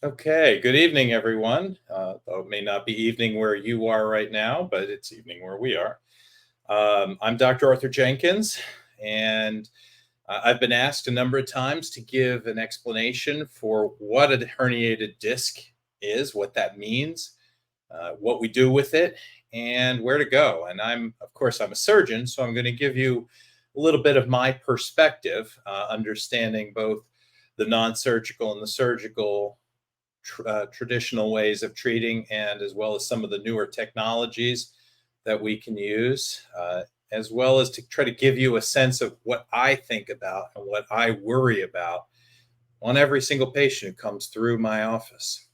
Okay, good evening, everyone. Though it may not be evening where you are right now, but it's evening where we are. I'm Dr. Arthur Jenkins, and I've been asked a number of times to give an explanation for what a herniated disc is, what that means, what we do with it, and where to go. And of course, I'm a surgeon, so I'm going to give you a little bit of my perspective, understanding both the non surgical and the surgical traditional ways of treating, and as well as some of the newer technologies that we can use, as well as to try to give you a sense of what I think about and what I worry about on every single patient who comes through my office.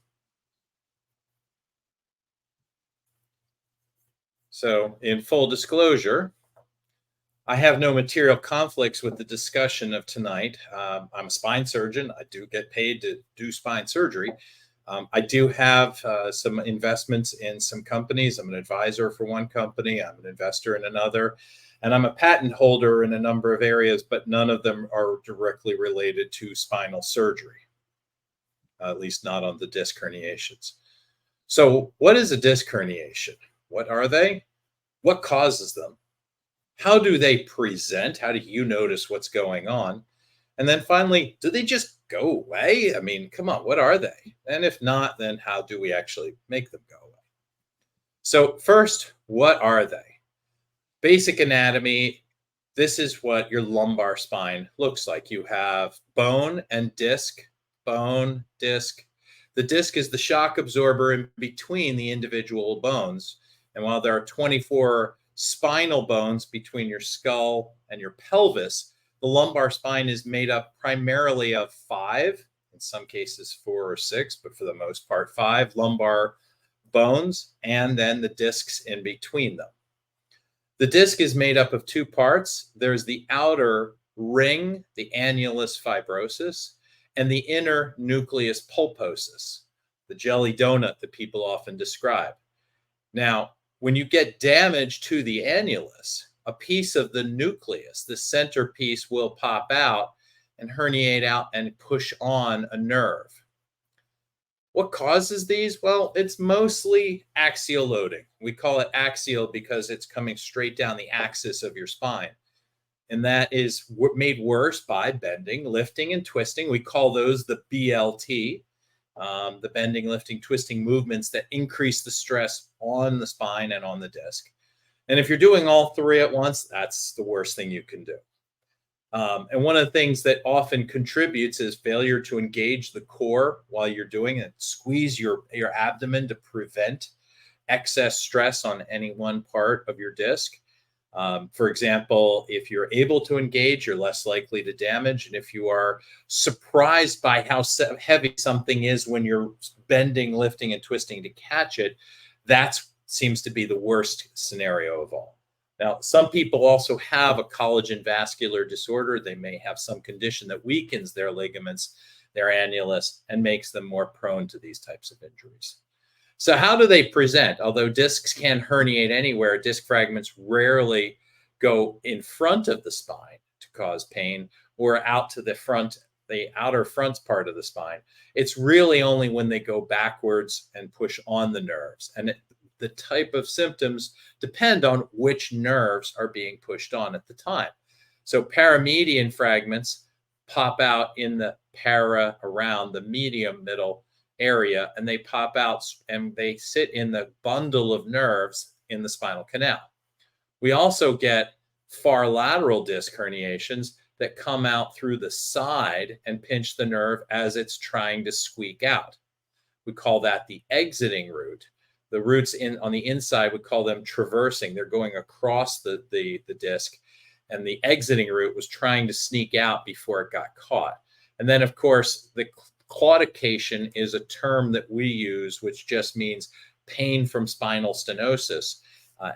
So, in full disclosure, I have no material conflicts with the discussion of tonight. I'm a spine surgeon. I do get paid to do spine surgery. I do have some investments in some companies. I'm an advisor for one company, I'm an investor in another, and I'm a patent holder in a number of areas, but none of them are directly related to spinal surgery, at least not on the disc herniations. So, what is a disc herniation? What are they? What causes them? How do they present? How do you notice what's going on? And then finally, do they just go away? I mean, come on, what are they? And if not, then how do we actually make them go away? So, first, what are they? Basic anatomy. This is what your lumbar spine looks like. You have bone and disc, bone, disc. The disc is the shock absorber in between the individual bones. And while there are 24 spinal bones between your skull and your pelvis, the lumbar spine is made up primarily of five, in some cases four or six, but for the most part, five lumbar bones, and then the discs in between them. The disc is made up of two parts. There's the outer ring, the annulus fibrosus, and the inner nucleus pulposus, the jelly donut that people often describe. Now, when you get damage to the annulus, a piece of the nucleus, the center piece, will pop out and herniate out and push on a nerve. What causes these? Well, it's mostly axial loading. We call it axial because it's coming straight down the axis of your spine. And that is made worse by bending, lifting, and twisting. We call those the BLT, the bending, lifting, twisting movements that increase the stress on the spine and on the disc. And if you're doing all three at once, that's the worst thing you can do. And one of the things that often contributes is failure to engage the core while you're doing it. Squeeze your abdomen to prevent excess stress on any one part of your disc. For example, if you're able to engage, you're less likely to damage. And if you are surprised by how heavy something is when you're bending, lifting, and twisting to catch it, that seems to be the worst scenario of all. Now, some people also have a collagen vascular disorder. They may have some condition that weakens their ligaments, their annulus, and makes them more prone to these types of injuries. So how do they present? Although discs can herniate anywhere, disc fragments rarely go in front of the spine to cause pain or out to the front, the outer front part of the spine. It's really only when they go backwards and push on the nerves. And the type of symptoms depend on which nerves are being pushed on at the time. So paramedian fragments pop out in the around the medium middle area, and they pop out and they sit in the bundle of nerves in the spinal canal. We also get far lateral disc herniations that come out through the side and pinch the nerve as it's trying to squeak out. We call that the exiting route. The roots on the inside, we call them traversing. They're going across the disc, and the exiting route was trying to sneak out before it got caught. And then, of course, the claudication is a term that we use, which just means pain from spinal stenosis.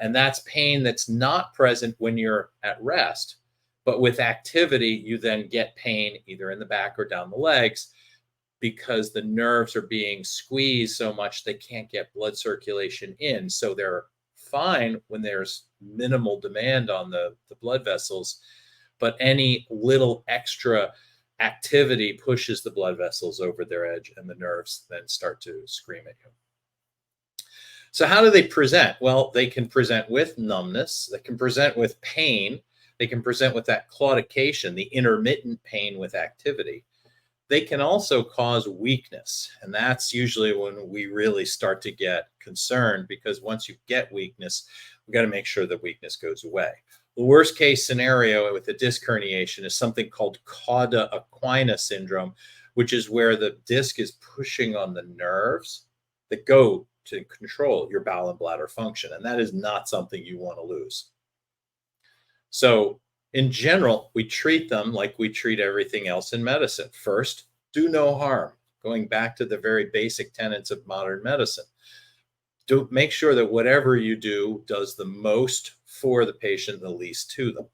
And that's pain that's not present when you're at rest, but with activity, you then get pain either in the back or down the legs because the nerves are being squeezed so much they can't get blood circulation in. So they're fine when there's minimal demand on the blood vessels, but any little extra activity pushes the blood vessels over their edge, and the nerves then start to scream at you. So how do they present? Well, they can present with numbness, they can present with pain, they can present with that claudication, the intermittent pain with activity. They can also cause weakness, and that's usually when we really start to get concerned, because once you get weakness, we got to make sure the weakness goes away. The worst case scenario with a disc herniation is something called cauda equina syndrome, which is where the disc is pushing on the nerves that go to control your bowel and bladder function. And that is not something you want to lose. So in general, we treat them like we treat everything else in medicine. First, do no harm, going back to the very basic tenets of modern medicine. Do make sure that whatever you do does the most for the patient, the least to them.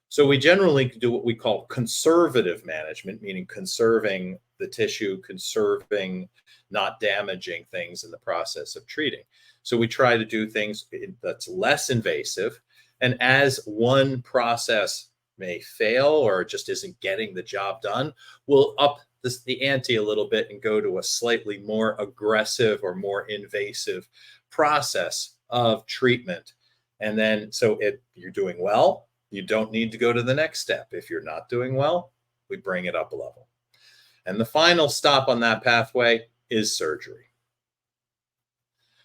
So we generally do what we call conservative management, meaning conserving the tissue, conserving, not damaging things in the process of treating. So we try to do things that's less invasive. And as one process may fail or just isn't getting the job done, we'll up the ante a little bit and go to a slightly more aggressive or more invasive process of treatment. And then, so if you're doing well, you don't need to go to the next step. If you're not doing well, we bring it up a level. And the final stop on that pathway is surgery.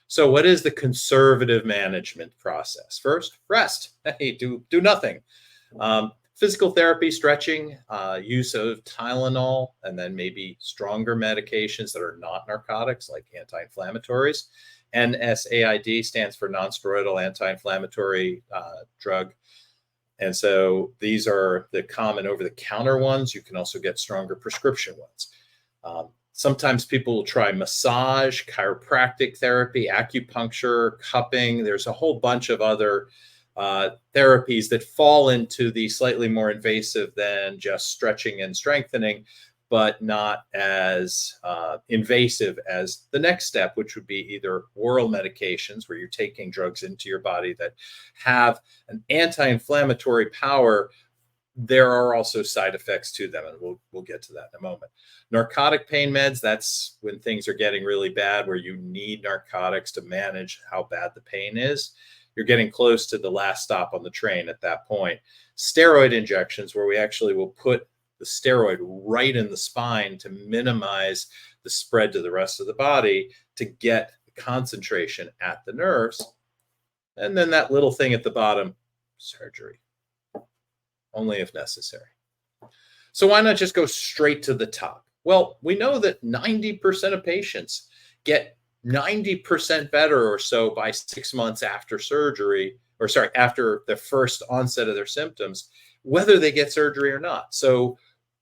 So what is the conservative management process? First, rest. Hey, do nothing. Physical therapy, stretching, use of Tylenol, and then maybe stronger medications that are not narcotics like anti-inflammatories. NSAID stands for non-steroidal anti-inflammatory drug. And so these are the common over-the-counter ones. You can also get stronger prescription ones. Sometimes people will try massage, chiropractic therapy, acupuncture, cupping. There's a whole bunch of other therapies that fall into the slightly more invasive than just stretching and strengthening, but not as invasive as the next step, which would be either oral medications, where you're taking drugs into your body that have an anti-inflammatory power. There are also side effects to them, and we'll get to that in a moment. Narcotic pain meds, that's when things are getting really bad, where you need narcotics to manage how bad the pain is. You're getting close to the last stop on the train at that point. Steroid injections, where we actually will put the steroid right in the spine to minimize the spread to the rest of the body to get the concentration at the nerves. And then that little thing at the bottom, surgery. Only if necessary. So why not just go straight to the top? Well, we know that 90% of patients get 90% better or so by 6 months after surgery, or sorry, after the first onset of their symptoms, whether they get surgery or not. So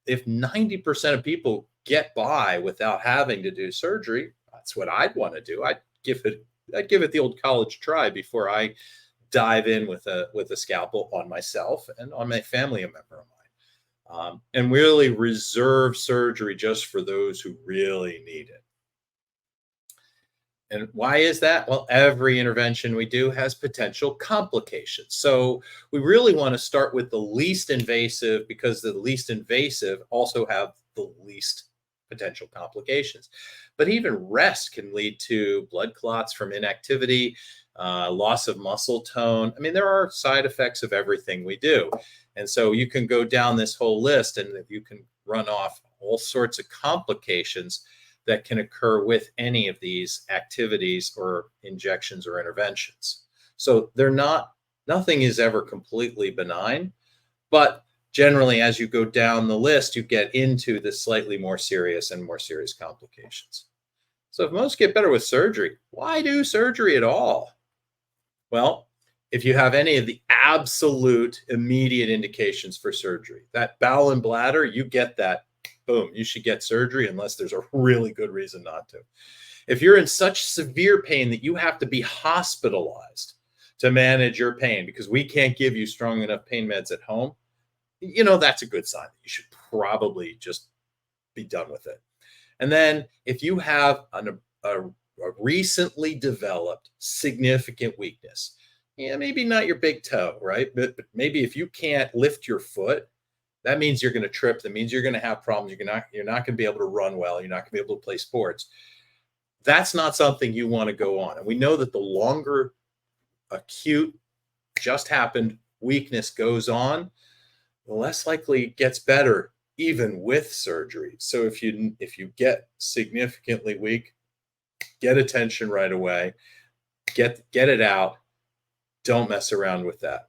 if 90% of people get by without having to do surgery, that's what I'd want to do. I'd give it the old college try before I dive in with a scalpel on myself and on my family member of mine, and really reserve surgery just for those who really need it. And why is that? Well, every intervention we do has potential complications. So we really want to start with the least invasive, because the least invasive also have the least potential complications. But even rest can lead to blood clots from inactivity, loss of muscle tone. I mean, there are side effects of everything we do. And so you can go down this whole list and you can run off all sorts of complications that can occur with any of these activities or injections or interventions. So nothing is ever completely benign, but generally, as you go down the list, you get into the slightly more serious and more serious complications. So if most get better with surgery, why do surgery at all? Well, if you have any of the absolute immediate indications for surgery, that bowel and bladder, you get that, boom, you should get surgery unless there's a really good reason not to. If you're in such severe pain that you have to be hospitalized to manage your pain because we can't give you strong enough pain meds at home, that's a good sign. You should probably just be done with it. And then if you have a recently developed significant weakness, maybe not your big toe, right? But maybe if you can't lift your foot That means you're going to trip. That means you're going to have problems. You're not going to be able to run well. You're not going to be able to play sports. That's not something you want to go on. And we know that the longer acute, just happened weakness goes on, the less likely it gets better, even with surgery. So if you get significantly weak, get attention right away. Get it out. Don't mess around with that.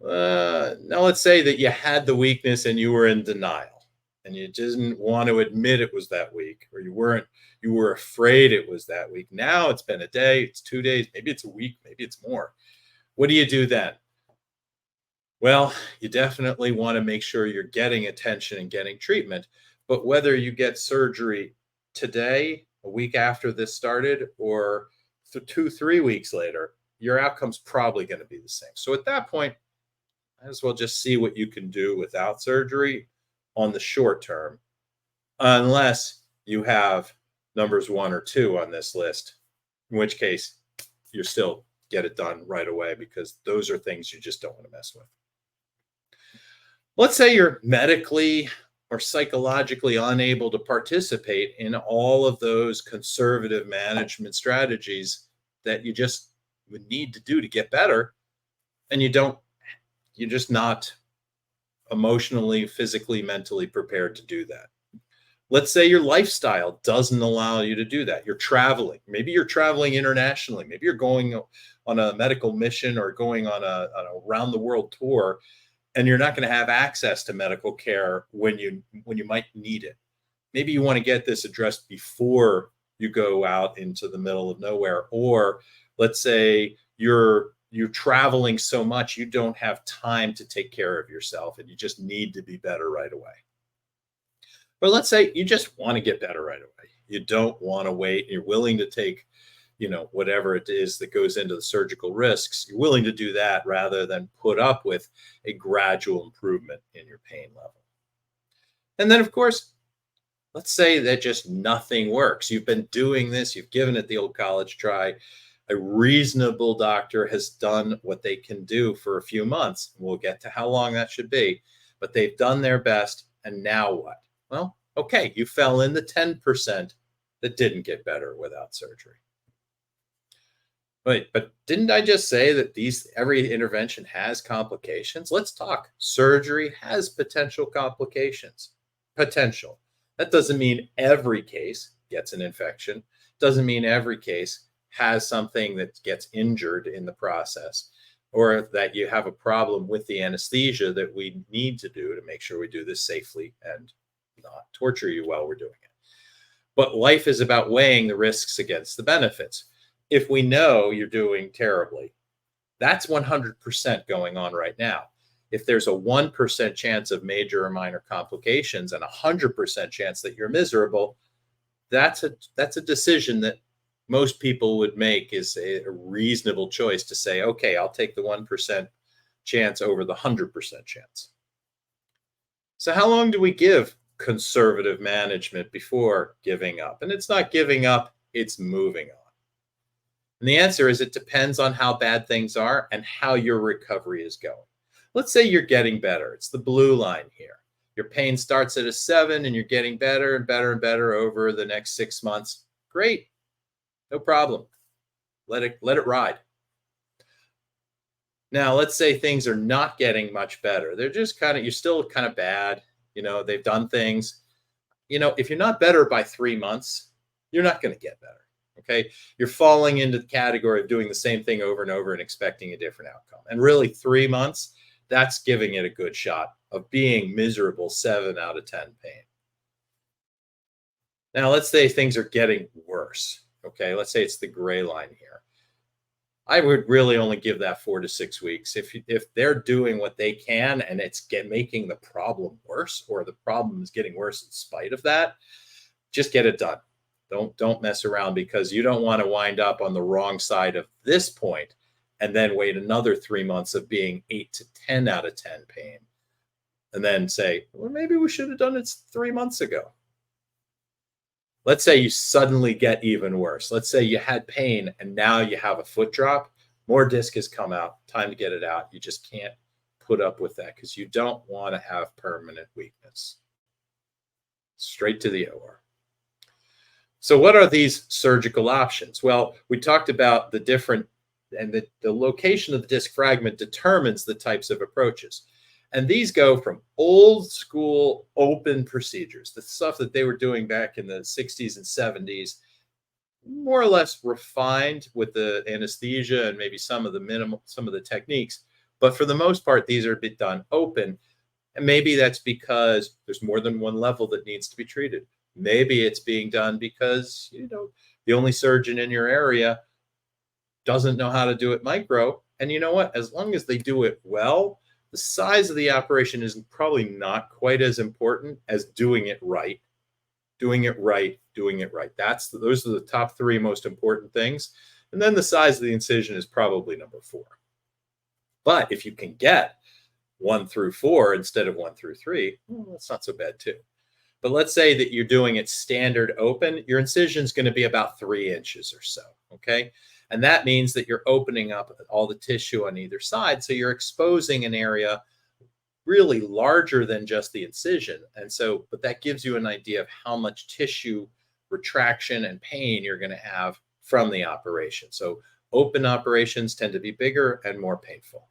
Now let's say that you had the weakness and you were in denial and you didn't want to admit it was that weak, or you were afraid it was that weak. Now it's been a day, it's 2 days, maybe it's a week, maybe it's more. What do you do then? Well, you definitely want to make sure you're getting attention and getting treatment. But whether you get surgery today, a week after this started, or 2, 3 weeks later, your outcome's probably going to be the same. So at that point, might as well just see what you can do without surgery on the short term, unless you have numbers 1 or 2 on this list, in which case you still get it done right away, because those are things you just don't want to mess with. Let's say you're medically or psychologically unable to participate in all of those conservative management strategies that you just would need to do to get better, and you're just not emotionally, physically, mentally prepared to do that. Let's say your lifestyle doesn't allow you to do that. You're traveling. Maybe you're traveling internationally. Maybe you're going on a medical mission or going on a around the world tour, and you're not going to have access to medical care when you might need it. Maybe you want to get this addressed before you go out into the middle of nowhere. Or let's say you're traveling so much you don't have time to take care of yourself and you just need to be better right away. But let's say you just want to get better right away. You don't want to wait. You're willing to take, whatever it is that goes into the surgical risks. You're willing to do that rather than put up with a gradual improvement in your pain level. And then, of course, let's say that just nothing works. You've been doing this. You've given it the old college try. A reasonable doctor has done what they can do for a few months. We'll get to how long that should be, but they've done their best. And now what? Well, okay, you fell in the 10% that didn't get better without surgery. Wait, but didn't I just say that every intervention has complications? Let's talk. Surgery has potential complications. Potential. That doesn't mean every case gets an infection. Doesn't mean every case has something that gets injured in the process, or that you have a problem with the anesthesia that we need to do to make sure we do this safely and not torture you while we're doing it. But life is about weighing the risks against the benefits. If we know you're doing terribly, that's 100% going on right now. If there's a 1% chance of major or minor complications and a 100% chance that you're miserable, that's a decision that most people would make is a reasonable choice to say, okay, I'll take the 1% chance over the 100% chance. So how long do we give conservative management before giving up? And it's not giving up, it's moving on. And the answer is it depends on how bad things are and how your recovery is going. Let's say you're getting better. It's the blue line here. Your pain starts at a 7 and you're getting better and better and better over the next 6 months. Great. No problem. Let it ride. Now, let's say things are not getting much better. They're just you're still kind of bad. They've done things. If you're not better by 3 months, you're not going to get better. Okay. You're falling into the category of doing the same thing over and over and expecting a different outcome. And really 3 months, that's giving it a good shot of being miserable 7 out of 10 pain. Now, let's say things are getting worse. Okay. Let's say it's the gray line here. I would really only give that 4 to 6 weeks. If they're doing what they can and it's making the problem worse, or the problem is getting worse in spite of that, just get it done. Don't mess around, because you don't want to wind up on the wrong side of this point and then wait another 3 months of being 8 to 10 out of 10 pain and then say, well, maybe we should have done it 3 months ago. Let's say you suddenly get even worse. Let's say you had pain and now you have a foot drop, more disc has come out, time to get it out. You just can't put up with that because you don't want to have permanent weakness. Straight to the OR. So what are these surgical options? Well, we talked about the different, and the location of the disc fragment determines the types of approaches. And these go from old school open procedures, the stuff that they were doing back in the 60s and 70s, more or less refined with the anesthesia and maybe some of the techniques. But for the most part, these are done open. And maybe that's because there's more than one level that needs to be treated. Maybe it's being done because, the only surgeon in your area doesn't know how to do it micro. And you know what? As long as they do it well, the size of the operation is probably not quite as important as doing it right. Doing it right. Those are the top three most important things. And then the size of the incision is probably number 4. But if you can get 1 through 4 instead of 1 through 3, well, that's not so bad too. But let's say that you're doing it standard open, your incision is going to be about 3 inches or so, okay? And that means that you're opening up all the tissue on either side, so you're exposing an area really larger than just the incision. And so, but that gives you an idea of how much tissue retraction and pain you're going to have from the operation. So open operations tend to be bigger and more painful.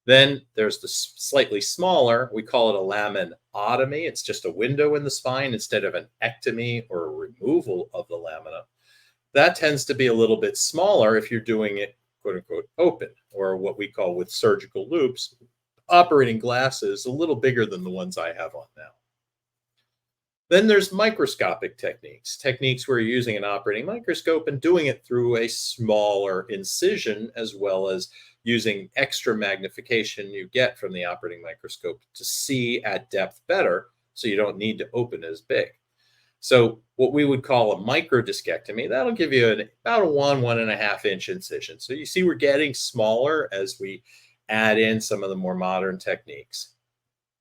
Then there's the slightly smaller, we call it a laminotomy. It's just a window in the spine instead of an ectomy or a removal of the lamina. That tends to be a little bit smaller if you're doing it, quote unquote, open, or what we call with surgical loops, operating glasses, a little bigger than the ones I have on now. Then there's microscopic techniques where you're using an operating microscope and doing it through a smaller incision, as well as using extra magnification you get from the operating microscope to see at depth better, so you don't need to open as big. So what we would call a microdiscectomy, that'll give you about a 1.5 inch incision. So you see we're getting smaller as we add in some of the more modern techniques.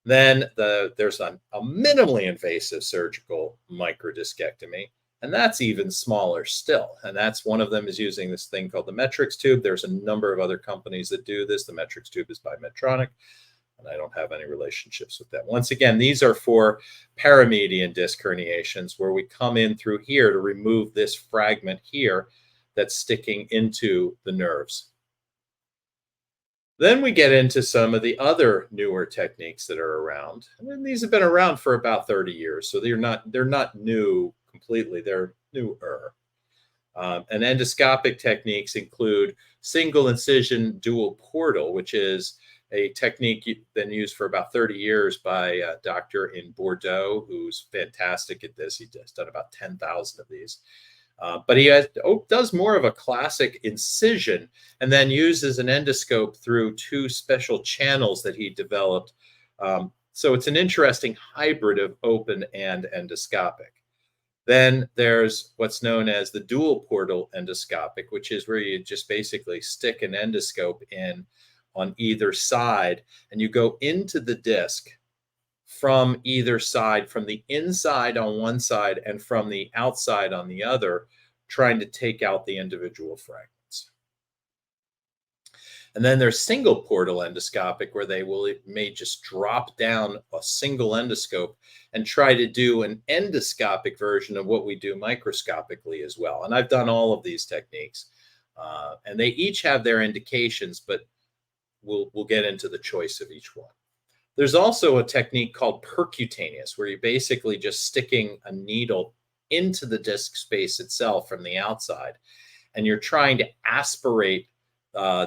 Then there's a minimally invasive surgical microdiscectomy, and that's even smaller still. And that's one of them is using this thing called the Metrix tube. There's a number of other companies that do this. The Metrix tube is by Medtronic, and I don't have any relationships with that. Once again, these are for paramedian disc herniations, where we come in through here to remove this fragment here that's sticking into the nerves. Then we get into some of the other newer techniques that are around. And these have been around for about 30 years. So they're not new completely, they're newer. And endoscopic techniques include single incision dual portal, which is a technique been used for about 30 years by a doctor in Bordeaux who's fantastic at this. He's done about 10,000 of these. But he does more of a classic incision and then uses an endoscope through 2 special channels that he developed. So it's an interesting hybrid of open and endoscopic. Then there's what's known as the dual portal endoscopic, which is where you just basically stick an endoscope in on either side and you go into the disc from either side, from the inside on one side and from the outside on the other, trying to take out the individual fragments. And then there's single portal endoscopic, where they may just drop down a single endoscope and try to do an endoscopic version of what we do microscopically as well. And I've done all of these techniques, and they each have their indications, but we'll get into the choice of each one. There's also a technique called percutaneous, where you're basically just sticking a needle into the disc space itself from the outside, and you're trying to aspirate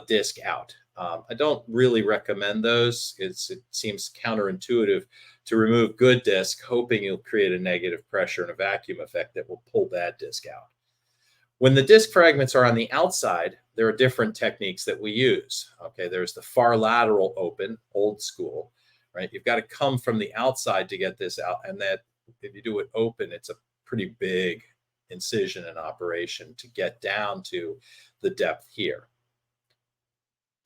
disc out. I don't really recommend those. It seems counterintuitive to remove good disc, hoping you'll create a negative pressure and a vacuum effect that will pull bad disc out. When the disc fragments are on the outside, there are different techniques that we use. Okay, there's the far lateral open, old school. Right? You've got to come from the outside to get this out. And that if you do it open, it's a pretty big incision and operation to get down to the depth here.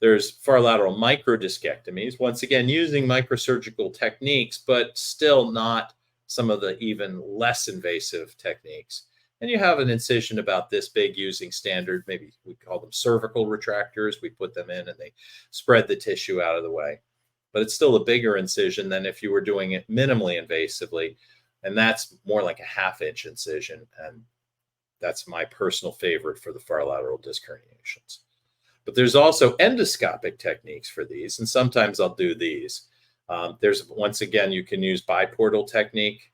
There's far lateral microdiscectomies, once again, using microsurgical techniques, but still not some of the even less invasive techniques. and you have an incision about this big using standard, maybe we call them cervical retractors. We put them in and they spread the tissue out of the way. But it's still a bigger incision than if you were doing it minimally invasively. And that's more like a half-inch incision. And that's my personal favorite for the far lateral disc herniations. But there's also endoscopic techniques for these, and sometimes I'll do these. There's, once again, you can use biportal technique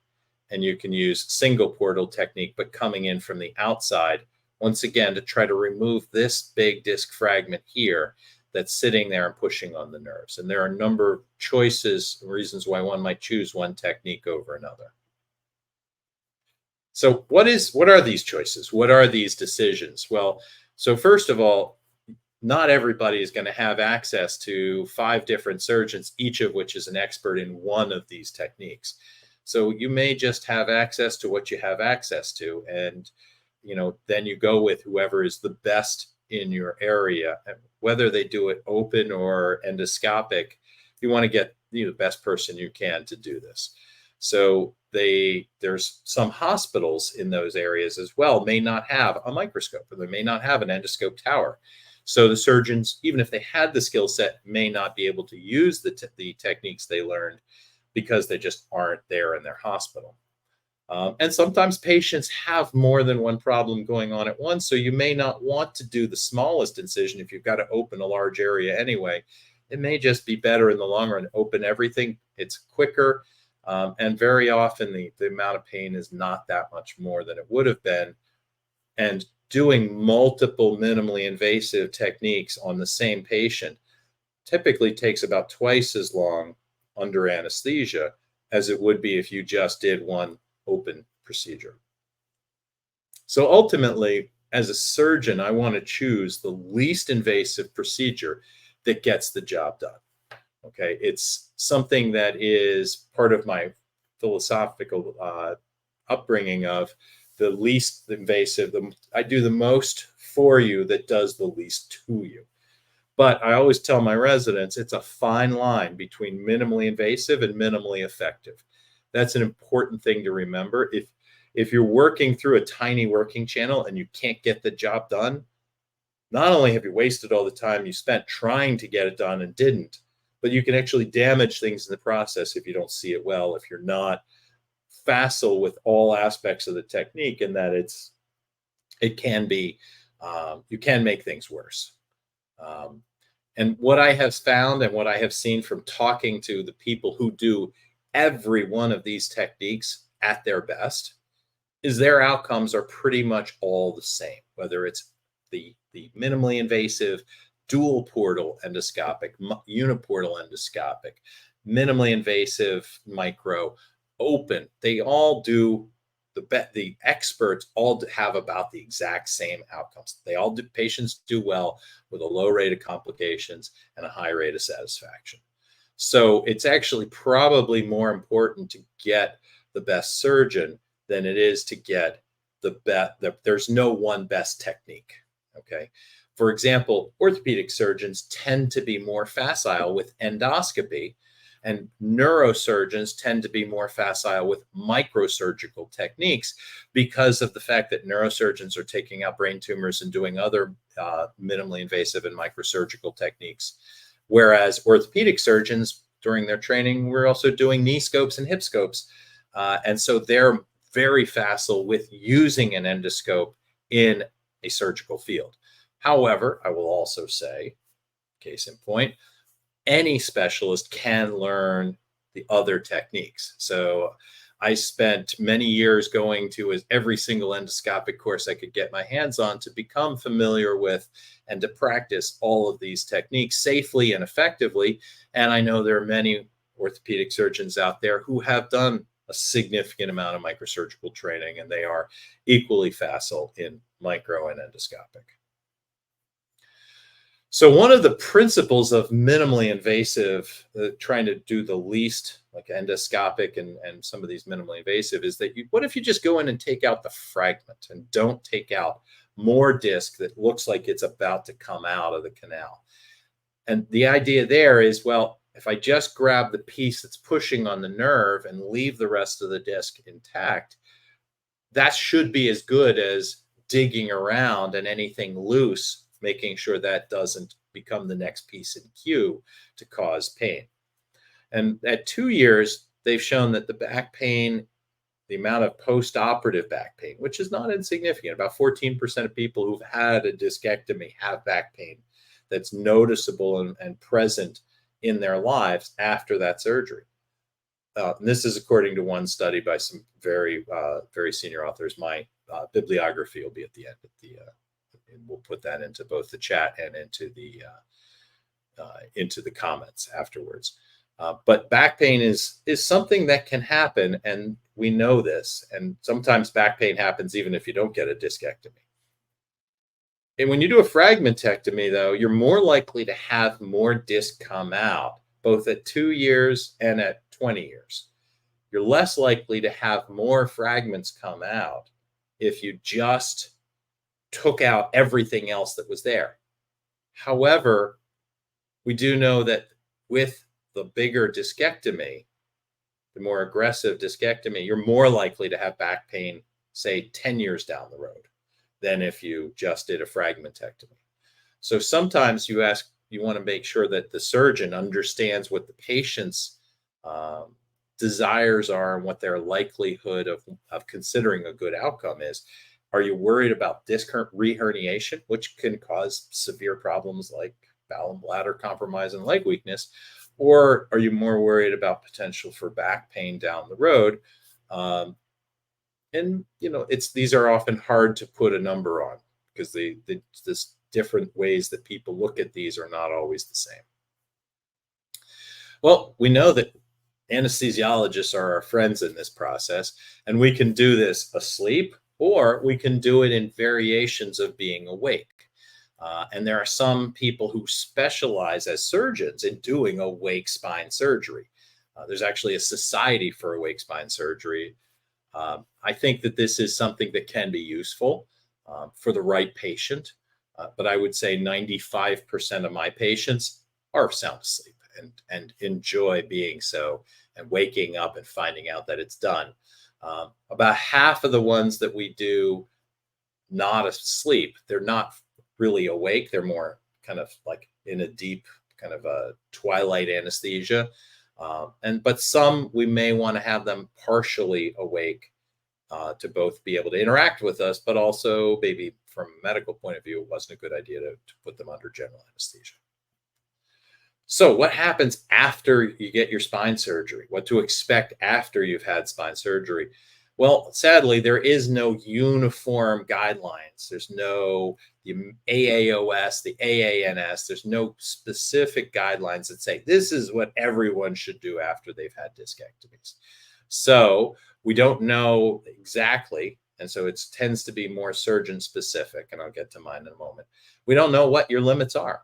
and you can use single portal technique, but coming in from the outside, once again, to try to remove this big disc fragment here that's sitting there and pushing on the nerves. And there are a number of choices, reasons why one might choose one technique over another. So what are these choices? What are these decisions? Well, so first of all, not everybody is going to have access to 5 different surgeons, each of which is an expert in one of these techniques. So you may just have access to what you have access to, and then you go with whoever is the best in your area. And whether they do it open or endoscopic, you want to get the best person you can to do this. So there's some hospitals in those areas as well may not have a microscope, or they may not have an endoscope tower. So the surgeons, even if they had the skill set, may not be able to use the techniques they learned because they just aren't there in their hospital. And sometimes patients have more than one problem going on at once, so you may not want to do the smallest incision if you've got to open a large area anyway. It may just be better in the long run to open everything. It's quicker, and very often the amount of pain is not that much more than it would have been. And doing multiple minimally invasive techniques on the same patient typically takes about twice as long under anesthesia as it would be if you just did one open procedure. So ultimately, as a surgeon, I want to choose the least invasive procedure that gets the job done. Okay, it's something that is part of my philosophical upbringing of the least invasive. I do the most for you that does the least to you. But I always tell my residents it's a fine line between minimally invasive and minimally effective. That's an important thing to remember. If you're working through a tiny working channel and you can't get the job done, not only have you wasted all the time you spent trying to get it done and didn't, but you can actually damage things in the process if you don't see it well, if you're not facile with all aspects of the technique, and that it can be, you can make things worse. And what I have found and what I have seen from talking to the people who do every one of these techniques at their best is their outcomes are pretty much all the same, whether it's the minimally invasive dual portal endoscopic, uniportal endoscopic, minimally invasive micro, open. They all do the experts all have about the exact same outcomes. They all do, patients do well with a low rate of complications and a high rate of satisfaction. So it's actually probably more important to get the best surgeon than it is to get the best. There's no one best technique. Okay. For example, orthopedic surgeons tend to be more facile with endoscopy, and neurosurgeons tend to be more facile with microsurgical techniques because of the fact that neurosurgeons are taking out brain tumors and doing other minimally invasive and microsurgical techniques. Whereas orthopedic surgeons, during their training, we're also doing knee scopes and hip scopes. And so they're very facile with using an endoscope in a surgical field. However, I will also say, case in point, any specialist can learn the other techniques. So I spent many years going to every single endoscopic course I could get my hands on to become familiar with and to practice all of these techniques safely and effectively. And I know there are many orthopedic surgeons out there who have done a significant amount of microsurgical training, and they are equally facile in micro and endoscopic. So one of the principles of minimally invasive, trying to do the least, like endoscopic and some of these minimally invasive, is that what if you just go in and take out the fragment and don't take out more disc that looks like it's about to come out of the canal? And the idea there is, well, if I just grab the piece that's pushing on the nerve and leave the rest of the disc intact, that should be as good as digging around and anything loose, making sure that doesn't become the next piece in queue to cause pain. And at 2 years, they've shown that the back pain, the amount of post-operative back pain, which is not insignificant, about 14% of people who've had a discectomy have back pain that's noticeable and present in their lives after that surgery. And this is according to one study by some very senior authors. My bibliography will be at the end of and we'll put that into both the chat and into the comments afterwards. But back pain is something that can happen, and we know this. And sometimes back pain happens even if you don't get a discectomy. And when you do a fragmentectomy, though, you're more likely to have more disc come out, both at 2 years and at 20 years. You're less likely to have more fragments come out if you just took out everything else that was there. However, we do know that with the bigger discectomy, the more aggressive discectomy, you're more likely to have back pain, say, 10 years down the road than if you just did a fragmentectomy. So sometimes you want to make sure that the surgeon understands what the patient's desires are and what their likelihood of considering a good outcome is. Are you worried about disc reherniation, which can cause severe problems like bowel and bladder compromise and leg weakness? Or are you more worried about potential for back pain down the road? And these are often hard to put a number on because this different ways that people look at these are not always the same. Well, we know that anesthesiologists are our friends in this process, and we can do this asleep, or we can do it in variations of being awake. And there are some people who specialize as surgeons in doing awake spine surgery. There's actually a society for awake spine surgery. I think that this is something that can be useful for the right patient. But I would say 95% of my patients are sound asleep and enjoy being so and waking up and finding out that it's done. About half of the ones that we do not asleep, they're not really awake. They're more kind of like in a deep kind of a twilight anesthesia. But some we may want to have them partially awake to both be able to interact with us, but also maybe from a medical point of view, it wasn't a good idea to put them under general anesthesia. So what happens after you get your spine surgery? What to expect after you've had spine surgery? Well, sadly, there is no uniform guidelines. There's no the AAOS, the AANS. There's no specific guidelines that say this is what everyone should do after they've had discectomies. So we don't know exactly. And so it tends to be more surgeon specific. And I'll get to mine in a moment. We don't know what your limits are.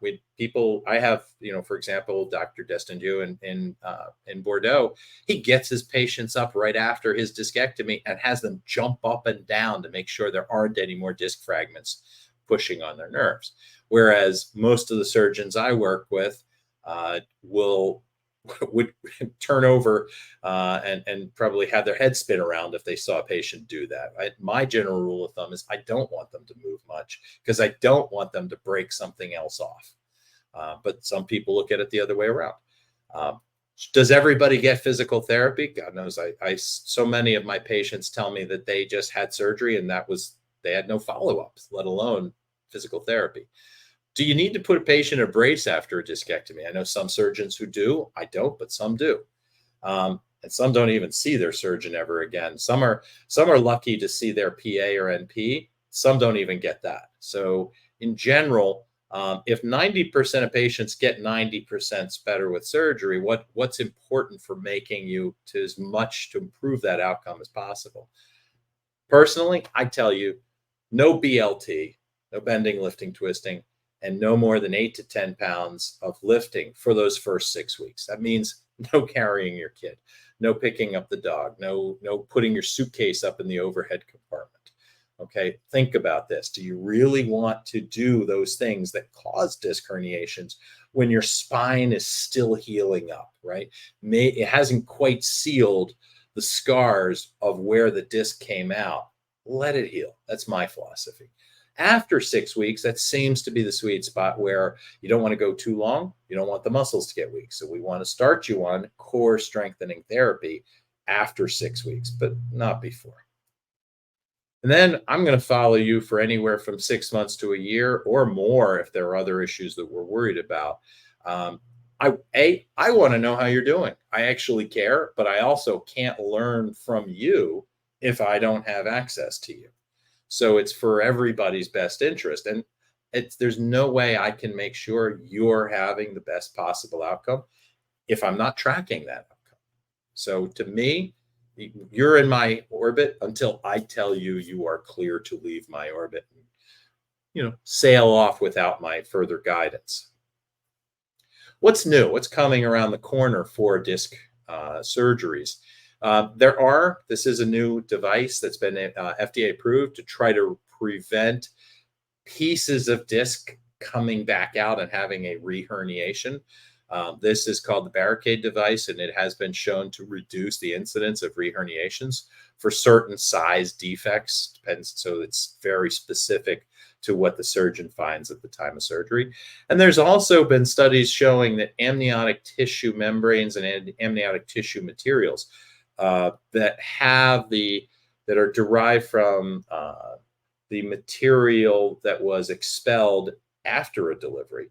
I have, for example, Dr. Destindieu in Bordeaux, he gets his patients up right after his discectomy and has them jump up and down to make sure there aren't any more disc fragments pushing on their nerves. Whereas most of the surgeons I work with would turn over and probably have their head spin around if they saw a patient do that. My general rule of thumb is I don't want them to move much because I don't want them to break something else off. But some people look at it the other way around. Does everybody get physical therapy? God knows. So many of my patients tell me that they just had surgery and they had no follow-ups, let alone physical therapy. Do you need to put a patient in a brace after a discectomy? I know some surgeons who do. I don't, but some do. And some don't even see their surgeon ever again. Some are lucky to see their PA or NP. Some don't even get that. So in general, if 90% of patients get 90% better with surgery, what's important for making you to as much to improve that outcome as possible? Personally, I tell you, no BLT, no bending, lifting, twisting, and no more than 8 to 10 pounds of lifting for those first 6 weeks. That means no carrying your kid, no picking up the dog, no putting your suitcase up in the overhead compartment. Okay, think about this. Do you really want to do those things that cause disc herniations when your spine is still healing up, right? It hasn't quite sealed the scars of where the disc came out. let it heal. That's my philosophy. After 6 weeks, that seems to be the sweet spot where you don't want to go too long. You don't want the muscles to get weak. So we want to start you on core strengthening therapy after 6 weeks, but not before. And then I'm going to follow you for anywhere from 6 months to a year or more if there are other issues that we're worried about. Um, I want to know how you're doing. I actually care, but I also can't learn from you if I don't have access to you. So it's for everybody's best interest, and there's no way I can make sure you're having the best possible outcome if I'm not tracking that outcome. So to me, you're in my orbit until I tell you you are clear to leave my orbit and, sail off without my further guidance. What's new? What's coming around the corner for disc surgeries? This is a new device that's been FDA approved to try to prevent pieces of disc coming back out and having a reherniation. This is called the barricade device, and it has been shown to reduce the incidence of reherniations for certain size defects. Depends, so it's very specific to what the surgeon finds at the time of surgery. And there's also been studies showing that amniotic tissue membranes and amniotic tissue materials that are derived from the material that was expelled after a delivery.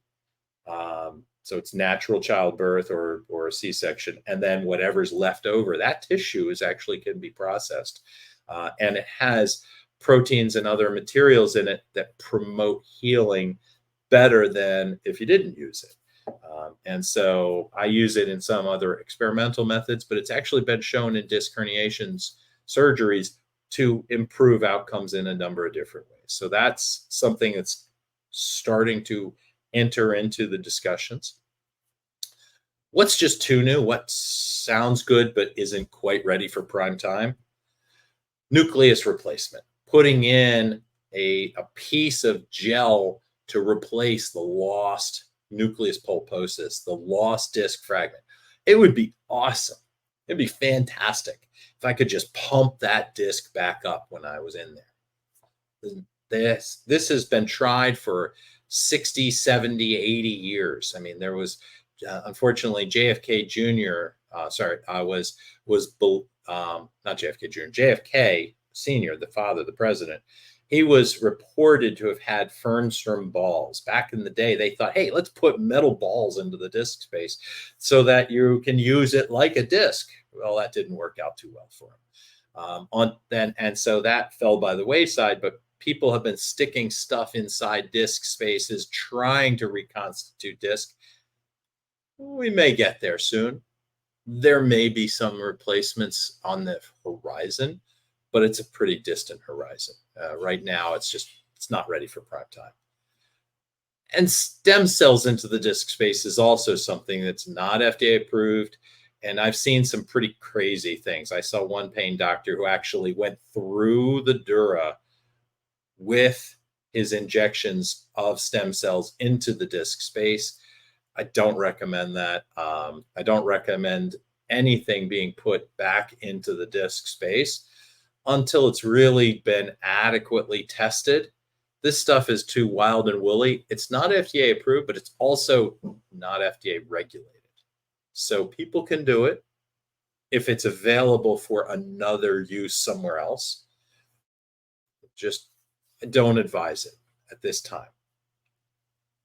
So it's natural childbirth or a C-section, and then whatever's left over, that tissue can be processed, and it has proteins and other materials in it that promote healing better than if you didn't use it. And so I use it in some other experimental methods, but it's actually been shown in disc herniations surgeries to improve outcomes in a number of different ways. So that's something that's starting to enter into the discussions. What's just too new? What sounds good but isn't quite ready for prime time? Nucleus replacement. Putting in a piece of gel to replace the lost nucleus pulposus, the lost disc fragment. It would be awesome. It'd be fantastic if I could just pump that disc back up when I was in there. This has been tried for 60, 70, 80 years. I mean, there was unfortunately JFK Jr. Not JFK Jr. JFK Sr., the father, the president. He was reported to have had Fernstrom balls. Back in the day, they thought, hey, let's put metal balls into the disc space so that you can use it like a disc. Well, that didn't work out too well for him. And so that fell by the wayside, but people have been sticking stuff inside disc spaces, trying to reconstitute disc. We may get there soon. There may be some replacements on the horizon, but it's a pretty distant horizon. Right now, it's not ready for prime time. And stem cells into the disc space is also something that's not FDA approved. And I've seen some pretty crazy things. I saw one pain doctor who actually went through the dura with his injections of stem cells into the disc space. I don't recommend that. I don't recommend anything being put back into the disc space until it's really been adequately tested. This stuff is too wild and woolly. It's not FDA approved, but it's also not FDA regulated. So people can do it if it's available for another use somewhere else. Just don't advise it at this time.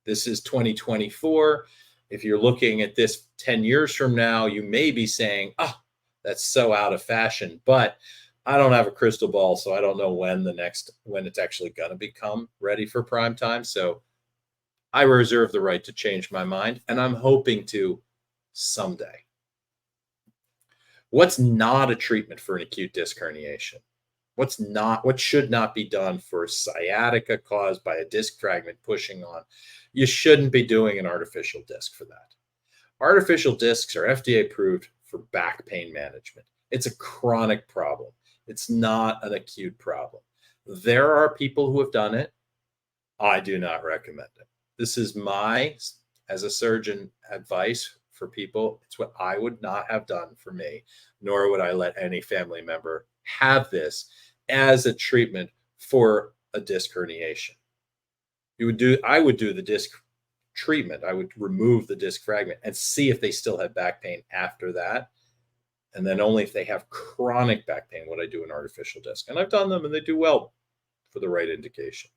This is 2024. If you're looking at this 10 years from now, you may be saying, oh, that's so out of fashion. But I don't have a crystal ball, so I don't know when it's actually going to become ready for prime time. So I reserve the right to change my mind, and I'm hoping to someday. What's not a treatment for an acute disc herniation? What should not be done for sciatica caused by a disc fragment pushing on? You shouldn't be doing an artificial disc for that. Artificial discs are FDA approved for back pain management. It's a chronic problem. It's not an acute problem. There are people who have done it. I do not recommend it. This is my, as a surgeon, advice for people. It's what I would not have done for me, nor would I let any family member have this as a treatment for a disc herniation. I would do the disc treatment. I would remove the disc fragment and see if they still have back pain after that. And then only if they have chronic back pain would I do an artificial disc. And I've done them and they do well for the right indication.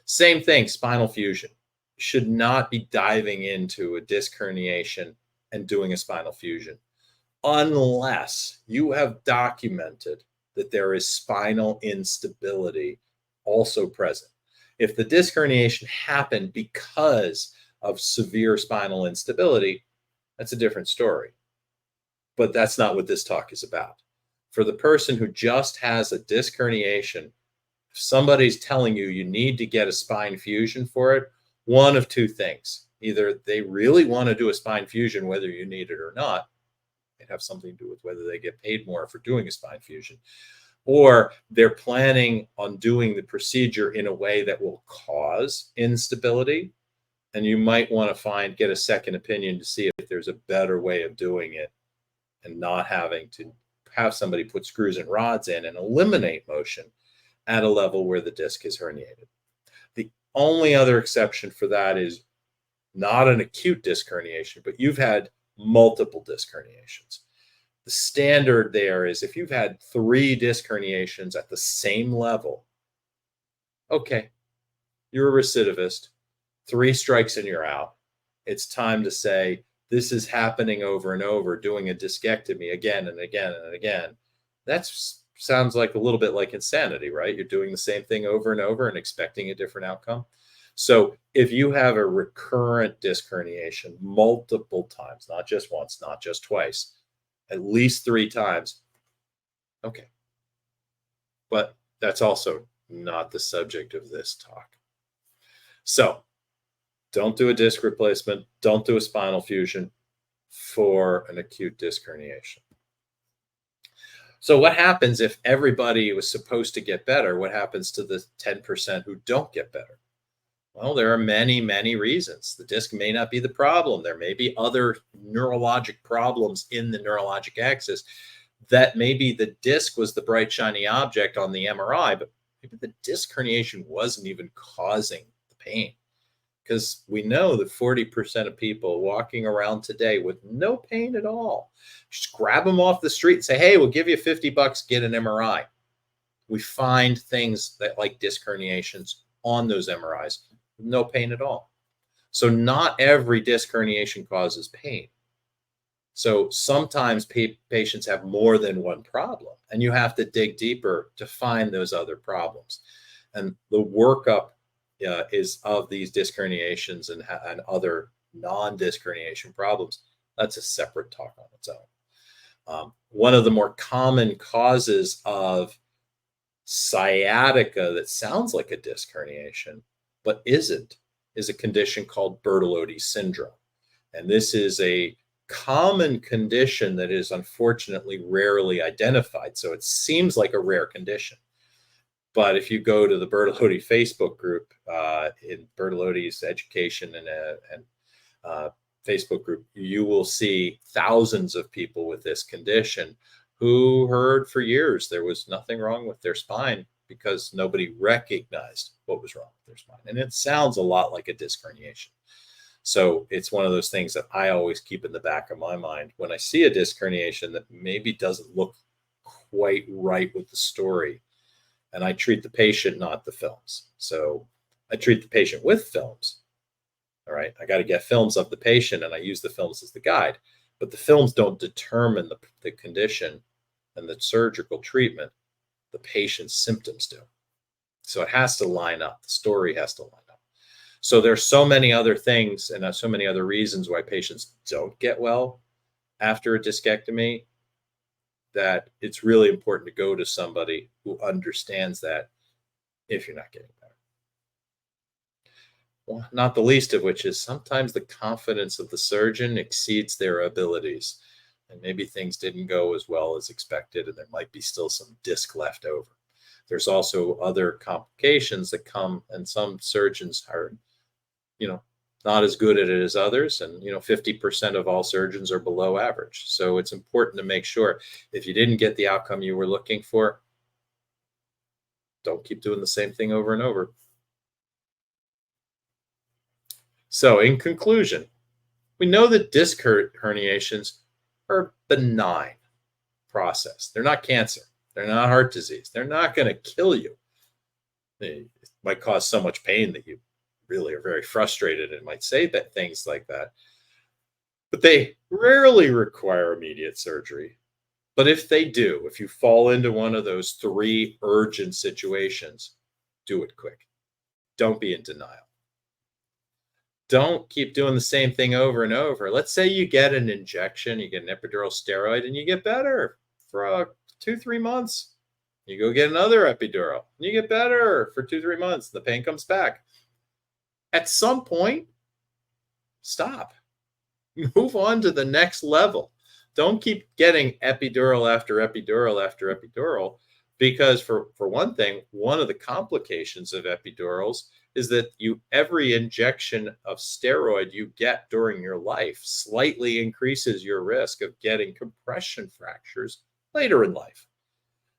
Same thing, spinal fusion. You should not be diving into a disc herniation and doing a spinal fusion unless you have documented that there is spinal instability also present. If the disc herniation happened because of severe spinal instability, that's a different story. But that's not what this talk is about. For the person who just has a disc herniation, if somebody's telling you you need to get a spine fusion for it, one of two things. Either they really want to do a spine fusion, whether you need it or not. It have something to do with whether they get paid more for doing a spine fusion, or they're planning on doing the procedure in a way that will cause instability. And you might want to get a second opinion to see if there's a better way of doing it and not having to have somebody put screws and rods in and eliminate motion at a level where the disc is herniated. The only other exception for that is not an acute disc herniation, but you've had multiple disc herniations. The standard there is if you've had 3 disc herniations at the same level, okay, you're a recidivist, 3 strikes and you're out. It's time to say, this is happening over and over, doing a discectomy again and again and again. That sounds like a little bit like insanity, right? You're doing the same thing over and over and expecting a different outcome. So if you have a recurrent disc herniation multiple times, not just once, not just twice, at least 3 times, okay. But that's also not the subject of this talk. So don't do a disc replacement. Don't do a spinal fusion for an acute disc herniation. So what happens if everybody was supposed to get better? What happens to the 10% who don't get better? Well, there are many, many reasons. The disc may not be the problem. There may be other neurologic problems in the neurologic axis that maybe the disc was the bright, shiny object on the MRI, but maybe the disc herniation wasn't even causing the pain. Because we know that 40% of people walking around today with no pain at all, just grab them off the street and say, hey, we'll give you $50, get an MRI. We find things that like disc herniations on those MRIs, no pain at all. So not every disc herniation causes pain. So sometimes patients have more than one problem, and you have to dig deeper to find those other problems. And the workup is of these disc herniations and other non-disc herniation problems. That's a separate talk on its own. One of the more common causes of sciatica that sounds like a disc herniation, but isn't, is a condition called Bertolotti's syndrome. And this is a common condition that is unfortunately rarely identified. So it seems like a rare condition. But if you go to the Bertolotti Facebook group, in Bertolotti's education and Facebook group, you will see thousands of people with this condition who heard for years there was nothing wrong with their spine because nobody recognized what was wrong with their spine. And it sounds a lot like a disc herniation. So it's one of those things that I always keep in the back of my mind when I see a disc herniation that maybe doesn't look quite right with the story. And I treat the patient, not the films. So I treat the patient with films. All right. I got to get films of the patient and I use the films as the guide. But the films don't determine the condition and the surgical treatment. The patient's symptoms do. So it has to line up. The story has to line up. So there's so many other things and so many other reasons why patients don't get well after a discectomy that it's really important to go to somebody who understands that if you're not getting better. Well, not the least of which is sometimes the confidence of the surgeon exceeds their abilities. And maybe things didn't go as well as expected, and there might be still some disc left over. There's also other complications that come, and some surgeons are, not as good at it as others. And, 50% of all surgeons are below average. So it's important to make sure if you didn't get the outcome you were looking for, Don't keep doing the same thing over and over. So, in conclusion, we know that disc herniations are benign process. They're not cancer. They're not heart disease. They're not going to kill you. They might cause so much pain that you really are very frustrated and might say that things like that. But they rarely require immediate surgery. But if they do, if you fall into one of those three urgent situations, do it quick. Don't be in denial. Don't keep doing the same thing over and over. Let's say you get an injection, you get an epidural steroid, and you get better for 2, 3 months. You go get another epidural, and you get better for 2, 3 months. The pain comes back. At some point, stop. Move on to the next level. Don't keep getting epidural after epidural after epidural, because for one thing, one of the complications of epidurals is that every injection of steroid you get during your life slightly increases your risk of getting compression fractures later in life.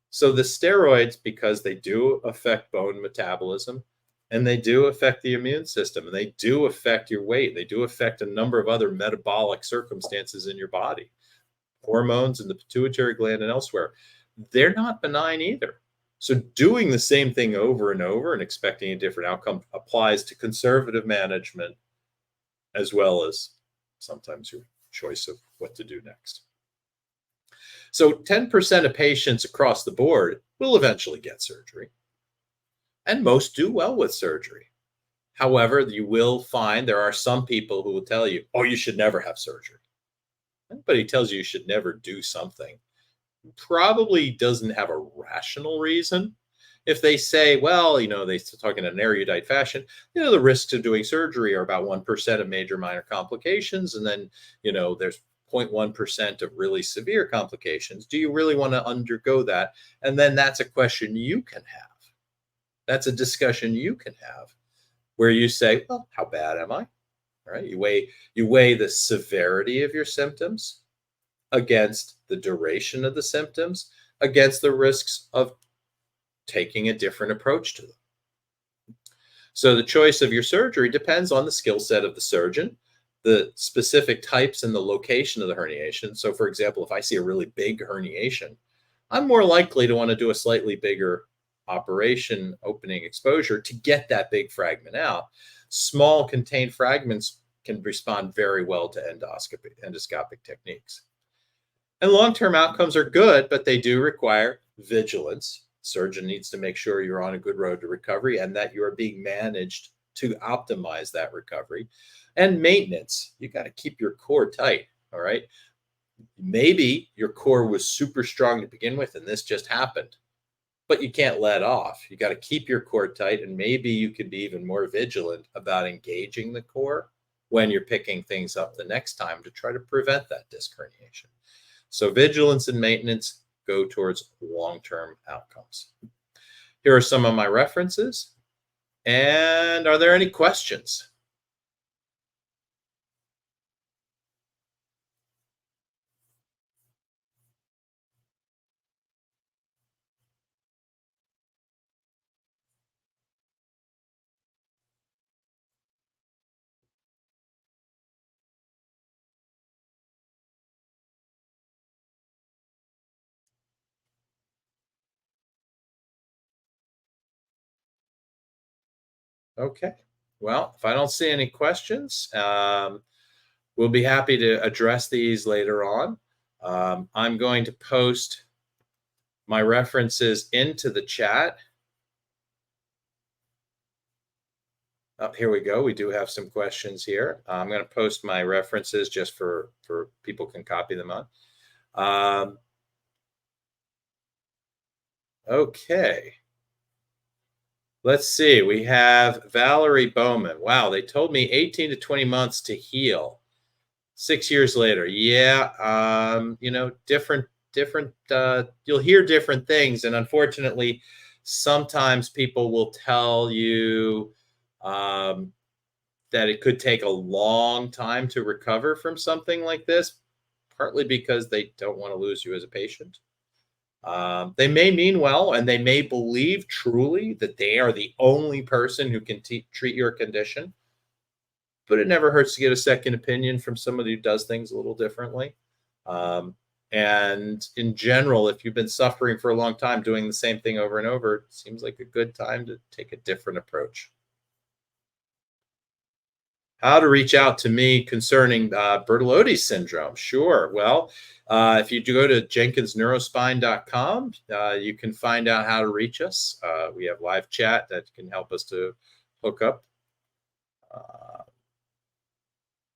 So the steroids, because they do affect bone metabolism, and they do affect the immune system, and they do affect your weight, they do affect a number of other metabolic circumstances in your body, hormones in the pituitary gland and elsewhere, they're not benign either. So doing the same thing over and over and expecting a different outcome applies to conservative management, as well as sometimes your choice of what to do next. So 10% of patients across the board will eventually get surgery, and most do well with surgery. However, you will find there are some people who will tell you, oh, you should never have surgery. Anybody tells you should never do something probably doesn't have a rational reason. If they say, well, they talk in an erudite fashion, the risks of doing surgery are about 1% of major minor complications. And then, there's 0.1% of really severe complications. Do you really want to undergo that? And then that's a question you can have. That's a discussion you can have where you say, well, how bad am I? All right. You weigh the severity of your symptoms against the duration of the symptoms, against the risks of taking a different approach to them. So the choice of your surgery depends on the skill set of the surgeon, the specific types and the location of the herniation. So for example, if I see a really big herniation, I'm more likely to want to do a slightly bigger operation opening exposure to get that big fragment out. Small contained fragments can respond very well to endoscopic techniques. And long-term outcomes are good, but they do require vigilance. The surgeon needs to make sure you're on a good road to recovery and that you're being managed to optimize that recovery. And maintenance, you got to keep your core tight, all right? Maybe your core was super strong to begin with and this just happened, but you can't let off. You got to keep your core tight, and maybe you can be even more vigilant about engaging the core when you're picking things up the next time to try to prevent that disc herniation. So vigilance and maintenance go towards long-term outcomes. Here are some of my references. And are there any questions? Okay. Well, if I don't see any questions, we'll be happy to address these later on. I'm going to post my references into the chat. Oh, here we go. We do have some questions here. I'm going to post my references just for people can copy them on. Okay. Let's see. We have Valerie Bowman. Wow, they told me 18 to 20 months to heal. 6 years later. Yeah, different. You'll hear different things, and unfortunately, sometimes people will tell you that it could take a long time to recover from something like this, partly because they don't want to lose you as a patient. They may mean well, and they may believe truly that they are the only person who can treat your condition, but it never hurts to get a second opinion from somebody who does things a little differently. Um, and in general, if you've been suffering for a long time doing the same thing over and over, it seems like a good time to take a different approach. How to reach out to me concerning Bertolotti's syndrome? Sure. Well, if you do go to jenkinsneurospine.com, you can find out how to reach us. We have live chat that can help us to hook up.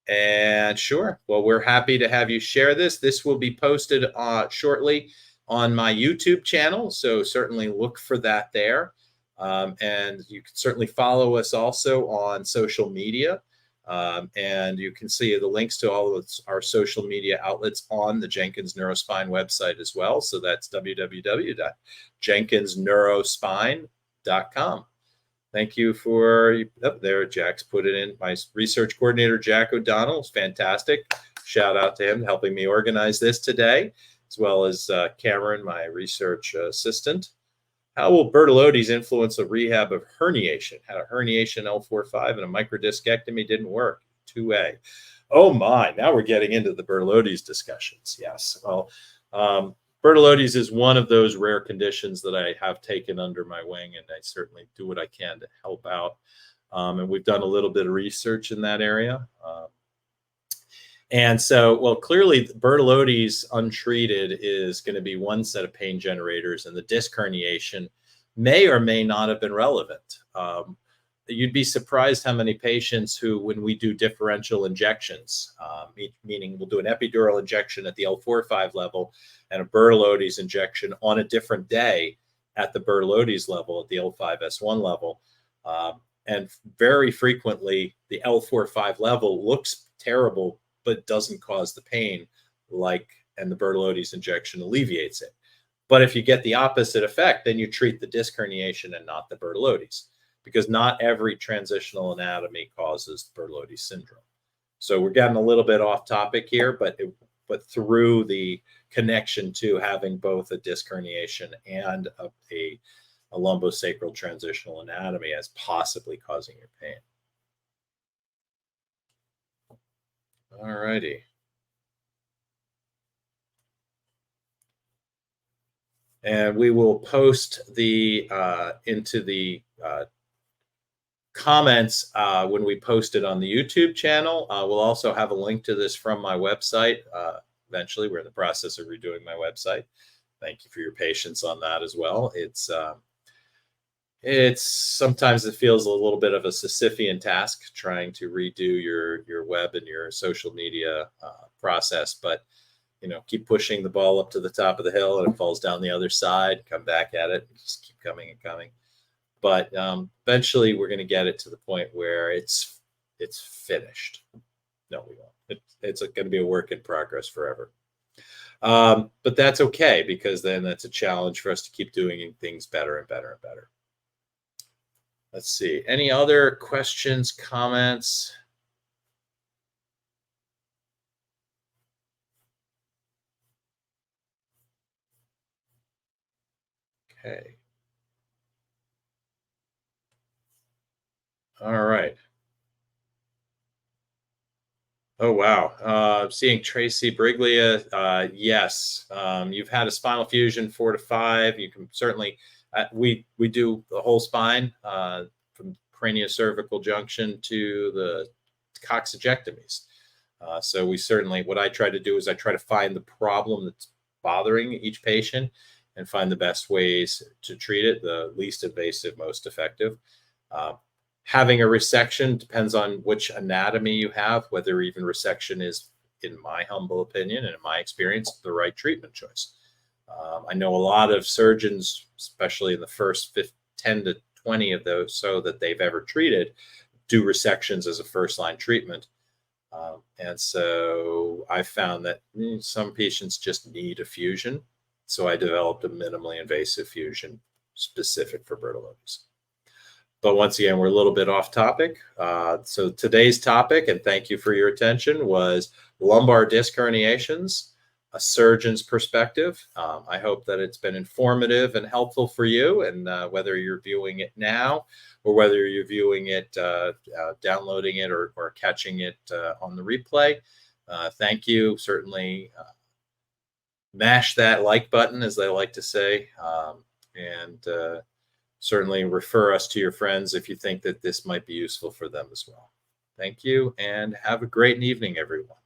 And sure, well, we're happy to have you share this. This will be posted shortly on my YouTube channel, so certainly look for that there. And you can certainly follow us also on social media. And you can see the links to all of our social media outlets on the Jenkins Neurospine website as well. So that's www.jenkinsneurospine.com. Thank you for up there. Jack's put it in. My research coordinator, Jack O'Donnell, is fantastic. Shout out to him helping me organize this today, as well as Cameron, my research assistant. How will Bertolotti's influence the rehab of herniation? Had a herniation L4-5 and a microdiscectomy didn't work. 2A. Oh my, now we're getting into the Bertolotti's discussions. Yes. Well, Bertolotti's is one of those rare conditions that I have taken under my wing, and I certainly do what I can to help out. And we've done a little bit of research in that area. And so, well, clearly Bertolotti's untreated is going to be one set of pain generators, and the disc herniation may or may not have been relevant. You'd be surprised how many patients who, when we do differential injections, meaning we'll do an epidural injection at the L4-5 level and a Bertolotti's injection on a different day at the Bertolotti's level, at the L5S1 level. And very frequently, the L4-5 level looks terrible, but doesn't cause the pain, and the Bertolotti's injection alleviates it. But if you get the opposite effect, then you treat the disc herniation and not the Bertolotti's, because not every transitional anatomy causes Bertolotti's syndrome. So we're getting a little bit off topic here, but through the connection to having both a disc herniation and a lumbosacral transitional anatomy as possibly causing your pain. All righty. And we will post the into the comments when we post it on the YouTube channel. We'll also have a link to this from my website. Eventually, we're in the process of redoing my website. Thank you for your patience on that as well. It's sometimes it feels a little bit of a Sisyphean task trying to redo your web and your social media process, but keep pushing the ball up to the top of the hill and it falls down the other side, come back at it, and just keep coming and coming. But eventually we're going to get it to the point where it's finished. No, we won't. It's going to be a work in progress forever. But that's okay, because then that's a challenge for us to keep doing things better and better and better. Let's see. Any other questions, comments? Okay. All right. Oh, wow. Seeing Tracy Briglia. Yes. You've had a spinal fusion 4 to 5. You can certainly, we do the whole spine from craniocervical junction to the coccygectomies. So we certainly, what I try to do is I try to find the problem that's bothering each patient and find the best ways to treat it, the least invasive, most effective. Having a resection depends on which anatomy you have, whether even resection is, in my humble opinion and in my experience, the right treatment choice. I know a lot of surgeons, especially in the first 10 to 20 of those so that they've ever treated, do resections as a first-line treatment. And so I found that some patients just need a fusion. So I developed a minimally invasive fusion specific for Bertolotti's. But once again, we're a little bit off topic. So today's topic, and thank you for your attention, was lumbar disc herniations. a surgeon's perspective. I hope that it's been informative and helpful for you, and whether you're viewing it now or whether you're viewing it, downloading it, or catching it on the replay. Thank you. Certainly mash that like button, as they like to say, and certainly refer us to your friends if you think that this might be useful for them as well. Thank you, and have a great evening, everyone.